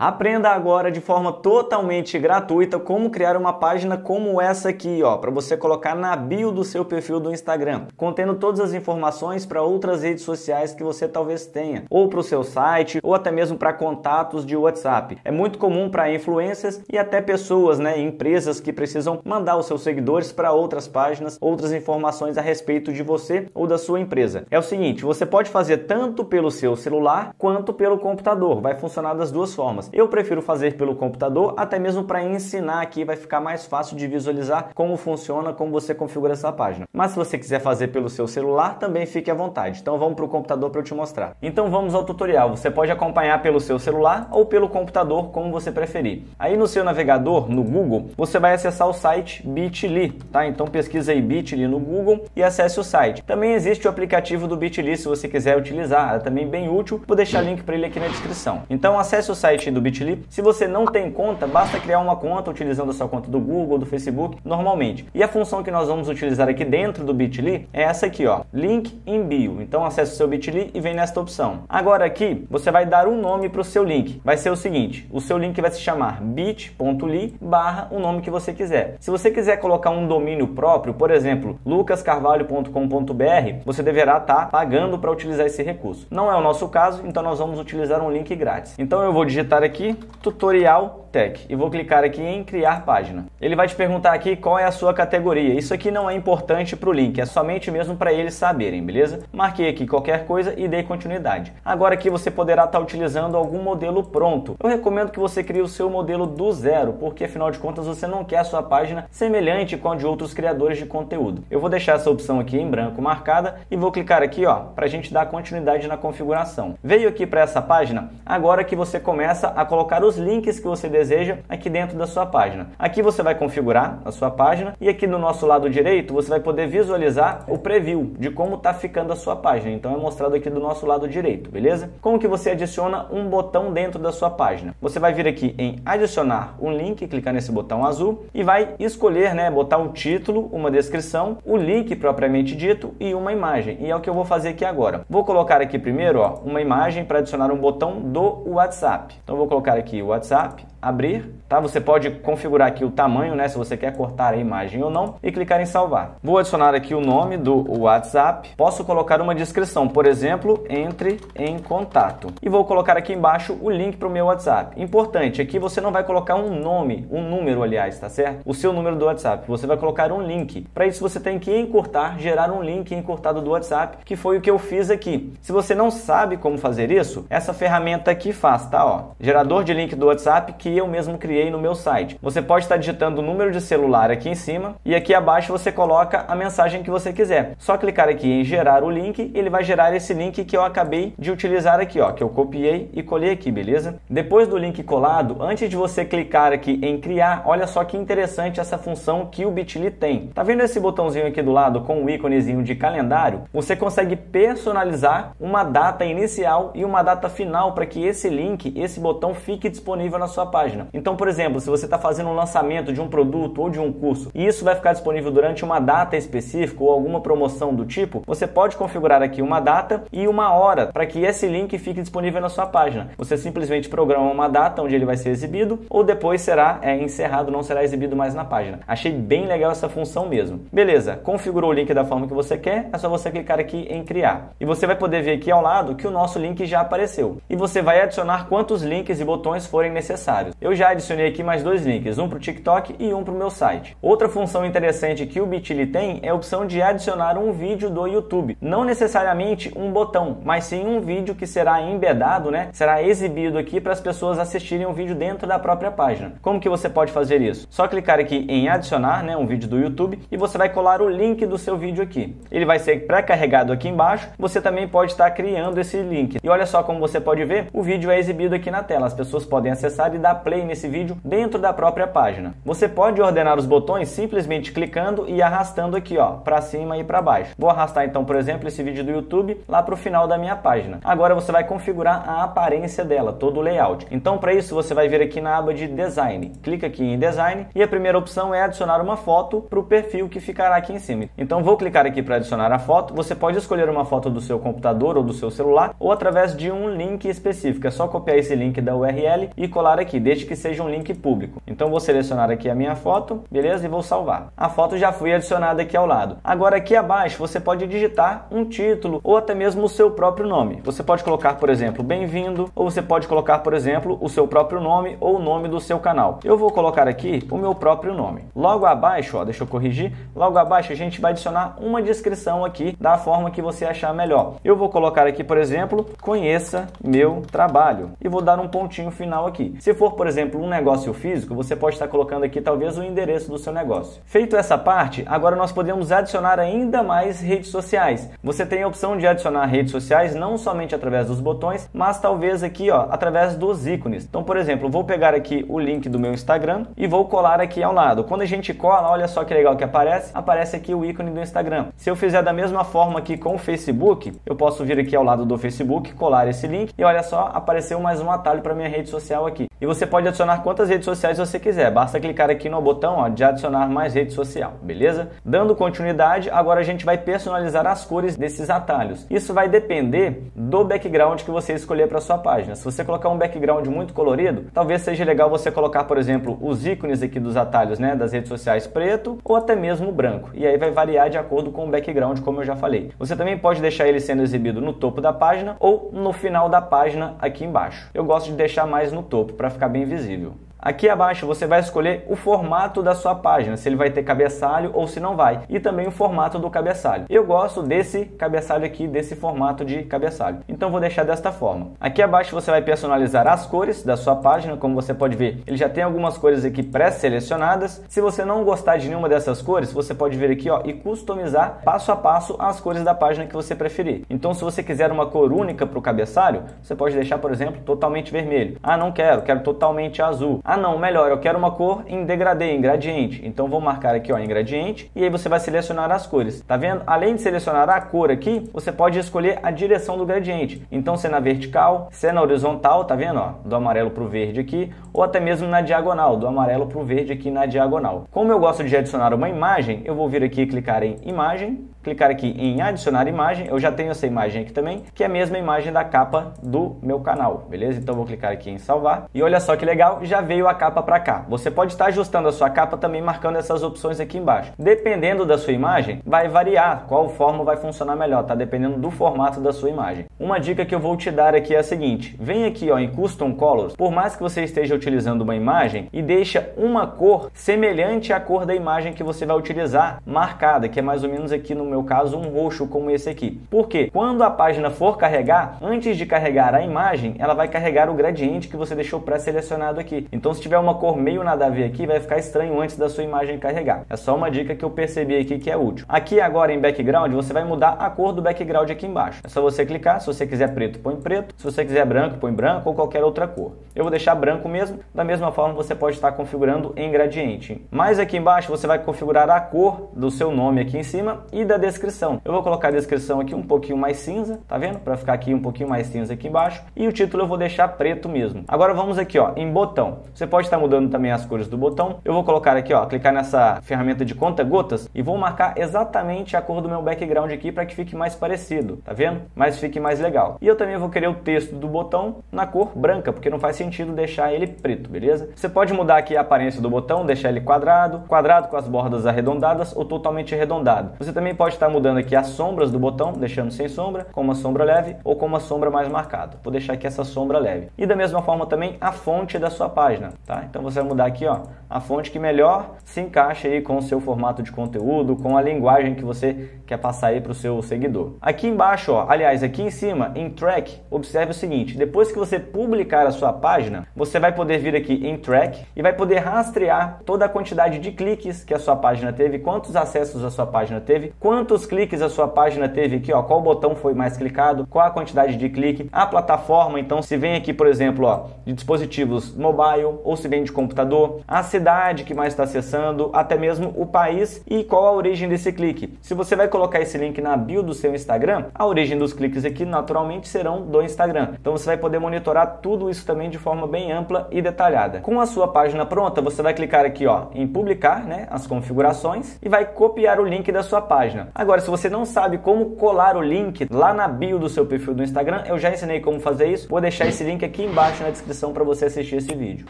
Aprenda agora de forma totalmente gratuita como criar uma página como essa aqui, ó, para você colocar na bio do seu perfil do Instagram, contendo todas as informações para outras redes sociais que você talvez tenha, ou para o seu site, ou até mesmo para contatos de WhatsApp. É muito comum para influencers e até pessoas, né, empresas que precisam mandar os seus seguidores para outras páginas, outras informações a respeito de você ou da sua empresa. É o seguinte, você pode fazer tanto pelo seu celular quanto pelo computador, vai funcionar das duas formas. Eu prefiro fazer pelo computador, até mesmo para ensinar aqui, vai ficar mais fácil de visualizar como funciona, como você configura essa página. Mas se você quiser fazer pelo seu celular, também fique à vontade. Então vamos para o computador para eu te mostrar. Então vamos ao tutorial. Você pode acompanhar pelo seu celular ou pelo computador, como você preferir. Aí no seu navegador, no Google, você vai acessar o site Bitly, tá? Então pesquisa aí Bitly no Google e acesse o site. Também existe o aplicativo do Bitly, se você quiser utilizar, é também bem útil. Vou deixar link para ele aqui na descrição. Então acesse o site do Bitly. Se você não tem conta, basta criar uma conta utilizando a sua conta do Google, do Facebook, normalmente. E a função que nós vamos utilizar aqui dentro do Bitly é essa aqui, ó, Link in Bio. Então acesse o seu Bitly e vem nesta opção. Agora aqui, você vai dar um nome para o seu link. Vai ser o seguinte, o seu link vai se chamar bit.ly / o nome que você quiser. Se você quiser colocar um domínio próprio, por exemplo, lucascarvalho.com.br, você deverá estar pagando para utilizar esse recurso. Não é o nosso caso, então nós vamos utilizar um link grátis. Então eu vou digitar aqui Tutorial Tech e vou clicar aqui em criar página. Ele vai te perguntar aqui qual é a sua categoria. Isso aqui não é importante para o link, é somente mesmo para eles saberem, beleza? Marquei aqui qualquer coisa e dei continuidade. Agora aqui você poderá estar utilizando algum modelo pronto. Eu recomendo que você crie o seu modelo do zero, porque afinal de contas você não quer a sua página semelhante com a de outros criadores de conteúdo. Eu vou deixar essa opção aqui em branco marcada e vou clicar aqui, ó, para a gente dar continuidade na configuração. Veio aqui para essa página, agora que você começa a colocar os links que você deseja aqui dentro da sua página. Aqui você vai configurar a sua página e aqui no nosso lado direito você vai poder visualizar o preview de como está ficando a sua página. Então é mostrado aqui do nosso lado direito, beleza? Como que você adiciona um botão dentro da sua página? Você vai vir aqui em adicionar um link, clicar nesse botão azul e vai escolher, né, botar um título, uma descrição, o link propriamente dito e uma imagem. E é o que eu vou fazer aqui agora. Vou colocar aqui primeiro, ó, uma imagem para adicionar um botão do WhatsApp. Então eu vou colocar aqui o WhatsApp, abrir, tá? Você pode configurar aqui o tamanho, né, se você quer cortar a imagem ou não, e clicar em salvar. Vou adicionar aqui o nome do WhatsApp. Posso colocar uma descrição, por exemplo, entre em contato. E vou colocar aqui embaixo o link para o meu WhatsApp. Importante, aqui você não vai colocar um nome, um número, aliás, tá certo? O seu número do WhatsApp. Você vai colocar um link. Para isso você tem que encurtar, gerar um link encurtado do WhatsApp, que foi o que eu fiz aqui. Se você não sabe como fazer isso, essa ferramenta aqui faz, tá? Ó, gerador de link do WhatsApp que eu mesmo criei no meu site. Você pode estar digitando o número de celular aqui em cima e aqui abaixo você coloca a mensagem que você quiser. Só clicar aqui em gerar o link, ele vai gerar esse link que eu acabei de utilizar aqui, ó, que eu copiei e colei aqui, beleza? Depois do link colado, antes de você clicar aqui em criar, olha só que interessante essa função que o Bitly tem. Tá vendo esse botãozinho aqui do lado com o íconezinho de calendário? Você consegue personalizar uma data inicial e uma data final para que esse link, esse botão fique disponível na sua página. Então, por exemplo, se você está fazendo um lançamento de um produto ou de um curso e isso vai ficar disponível durante uma data específica ou alguma promoção do tipo, você pode configurar aqui uma data e uma hora para que esse link fique disponível na sua página. Você simplesmente programa uma data onde ele vai ser exibido ou depois será encerrado, não será exibido mais na página. Achei bem legal essa função mesmo. Beleza, configurou o link da forma que você quer, é só você clicar aqui em criar. E você vai poder ver aqui ao lado que o nosso link já apareceu. E você vai adicionar quantos links e botões forem necessários. Eu já adicionei aqui mais dois links, um para o TikTok e um para o meu site. Outra função interessante que o Bitly tem é a opção de adicionar um vídeo do YouTube. Não necessariamente um botão, mas sim um vídeo que será embedado, né? Será exibido aqui para as pessoas assistirem um vídeo dentro da própria página. Como que você pode fazer isso? Só clicar aqui em adicionar, né, um vídeo do YouTube e você vai colar o link do seu vídeo aqui. Ele vai ser pré-carregado aqui embaixo. Você também pode estar criando esse link. E olha só como você pode ver, o vídeo é exibido aqui na tela. As pessoas podem acessar e dar play nesse vídeo dentro da própria página. Você pode ordenar os botões simplesmente clicando e arrastando aqui, ó, para cima e para baixo. Vou arrastar então, por exemplo, esse vídeo do YouTube lá para o final da minha página. Agora você vai configurar a aparência dela, todo o layout. Então, para isso você vai vir aqui na aba de Design. Clica aqui em Design e a primeira opção é adicionar uma foto para o perfil que ficará aqui em cima. Então, vou clicar aqui para adicionar a foto. Você pode escolher uma foto do seu computador ou do seu celular ou através de um link específico. É só copiar esse link da URL e colar aqui, desde que seja um link público. Então, vou selecionar aqui a minha foto, beleza? E vou salvar. A foto já foi adicionada aqui ao lado. Agora, aqui abaixo, você pode digitar um título ou até mesmo o seu próprio nome. Você pode colocar, por exemplo, bem-vindo, ou você pode colocar, por exemplo, o seu próprio nome ou o nome do seu canal. Eu vou colocar aqui o meu próprio nome. Logo abaixo, ó, deixa eu corrigir, logo abaixo a gente vai adicionar uma descrição aqui da forma que você achar melhor. Eu vou colocar aqui, por exemplo, conheça meu trabalho e vou dar um pontinho final aqui. Se for, por exemplo, um negócio físico, você pode estar colocando aqui talvez o endereço do seu negócio. Feito essa parte, agora nós podemos adicionar ainda mais redes sociais. Você tem a opção de adicionar redes sociais não somente através dos botões, mas talvez aqui, ó, através dos ícones. Então, por exemplo, vou pegar aqui o link do meu Instagram e vou colar aqui ao lado. Quando a gente cola, olha só que legal que aparece aqui o ícone do Instagram. Se eu fizer da mesma forma aqui com o Facebook, eu posso vir aqui ao lado do Facebook, colar esse link e olha só, apareceu mais um atalho para minha rede social aqui. E você pode adicionar quantas redes sociais você quiser, basta clicar aqui no botão, ó, de adicionar mais rede social, beleza? Dando continuidade, agora a gente vai personalizar as cores desses atalhos. Isso vai depender do background que você escolher para sua página. Se você colocar um background muito colorido, talvez seja legal você colocar, por exemplo, os ícones aqui dos atalhos, né, das redes sociais preto ou até mesmo branco. E aí vai variar de acordo com o background, como eu já falei. Você também pode deixar ele sendo exibido no topo da página ou no final da página aqui embaixo. Eu gosto de deixar mais no topo para ficar bem visível. Aqui abaixo você vai escolher o formato da sua página, se ele vai ter cabeçalho ou se não vai, e também o formato do cabeçalho. Eu gosto desse cabeçalho aqui, desse formato de cabeçalho, então vou deixar desta forma. Aqui abaixo você vai personalizar as cores da sua página, como você pode ver, ele já tem algumas cores aqui pré-selecionadas. Se você não gostar de nenhuma dessas cores, você pode vir aqui, ó, e customizar passo a passo as cores da página que você preferir. Então, se você quiser uma cor única para o cabeçalho, você pode deixar, por exemplo, totalmente vermelho. Ah, não quero totalmente azul. Ah, não, melhor, eu quero uma cor em degradê, em gradiente. Então, vou marcar aqui, ó, em gradiente, e aí você vai selecionar as cores. Tá vendo? Além de selecionar a cor aqui, você pode escolher a direção do gradiente. Então, se é na vertical, se é na horizontal, tá vendo, ó, do amarelo para o verde aqui, ou até mesmo na diagonal, do amarelo para o verde aqui na diagonal. Como eu gosto de adicionar uma imagem, eu vou vir aqui e clicar em imagem, clicar aqui em adicionar imagem. Eu já tenho essa imagem aqui também, que é a mesma imagem da capa do meu canal, beleza? Então, vou clicar aqui em salvar, e olha só que legal, já veio a capa para cá. Você pode estar ajustando a sua capa também marcando essas opções aqui embaixo. Dependendo da sua imagem, vai variar qual forma vai funcionar melhor, tá? Dependendo do formato da sua imagem. Uma dica que eu vou te dar aqui é a seguinte: vem aqui, ó, em Custom Colors, por mais que você esteja utilizando uma imagem, e deixa uma cor semelhante à cor da imagem que você vai utilizar marcada, que é mais ou menos aqui no meu caso um roxo como esse aqui. Por quê? Quando a página for carregar, antes de carregar a imagem, ela vai carregar o gradiente que você deixou pré-selecionado aqui. Então, se tiver uma cor meio nada a ver aqui, vai ficar estranho antes da sua imagem carregar. É só uma dica que eu percebi aqui que é útil. Aqui agora em background, você vai mudar a cor do background aqui embaixo. É só você clicar, se você quiser preto, põe preto. Se você quiser branco, põe branco ou qualquer outra cor. Eu vou deixar branco mesmo, da mesma forma você pode estar configurando em gradiente. Mas aqui embaixo você vai configurar a cor do seu nome aqui em cima e da descrição. Eu vou colocar a descrição aqui um pouquinho mais cinza, tá vendo? Para ficar aqui um pouquinho mais cinza aqui embaixo. E o título eu vou deixar preto mesmo. Agora vamos aqui, ó, em botão. Você pode estar mudando também as cores do botão. Eu vou colocar aqui, ó, clicar nessa ferramenta de conta-gotas e vou marcar exatamente a cor do meu background aqui para que fique mais parecido, tá vendo? Mas fique mais legal. E eu também vou querer o texto do botão na cor branca, porque não faz sentido deixar ele preto, beleza? Você pode mudar aqui a aparência do botão, deixar ele quadrado com as bordas arredondadas ou totalmente arredondado. Você também pode estar mudando aqui as sombras do botão, deixando sem sombra, com uma sombra leve ou com uma sombra mais marcada. Vou deixar aqui essa sombra leve. E da mesma forma também a fonte da sua página, tá? Então você vai mudar aqui, ó, a fonte que melhor se encaixa aí com o seu formato de conteúdo, com a linguagem que você quer passar aí para o seu seguidor. Aqui embaixo, ó, aliás, aqui em cima, em Track, observe o seguinte: depois que você publicar a sua página, você vai poder vir aqui em Track e vai poder rastrear toda a quantidade de cliques que a sua página teve, quantos acessos a sua página teve, quantos quantos cliques a sua página teve aqui, ó, qual botão foi mais clicado, qual a quantidade de clique, a plataforma, então se vem aqui, por exemplo, ó, de dispositivos mobile ou se vem de computador, a cidade que mais está acessando, até mesmo o país e qual a origem desse clique. Se você vai colocar esse link na bio do seu Instagram, a origem dos cliques aqui naturalmente serão do Instagram. Então você vai poder monitorar tudo isso também de forma bem ampla e detalhada. Com a sua página pronta, você vai clicar aqui, ó, em publicar, né, as configurações e vai copiar o link da sua página. Agora, se você não sabe como colar o link lá na bio do seu perfil do Instagram, eu já ensinei como fazer isso. Vou deixar esse link aqui embaixo na descrição para você assistir esse vídeo.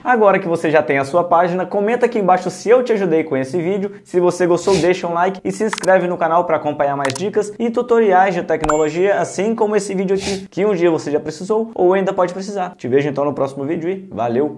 Agora que você já tem a sua página, comenta aqui embaixo se eu te ajudei com esse vídeo. Se você gostou, deixa um like e se inscreve no canal para acompanhar mais dicas e tutoriais de tecnologia, assim como esse vídeo aqui, que um dia você já precisou ou ainda pode precisar. Te vejo então no próximo vídeo e valeu!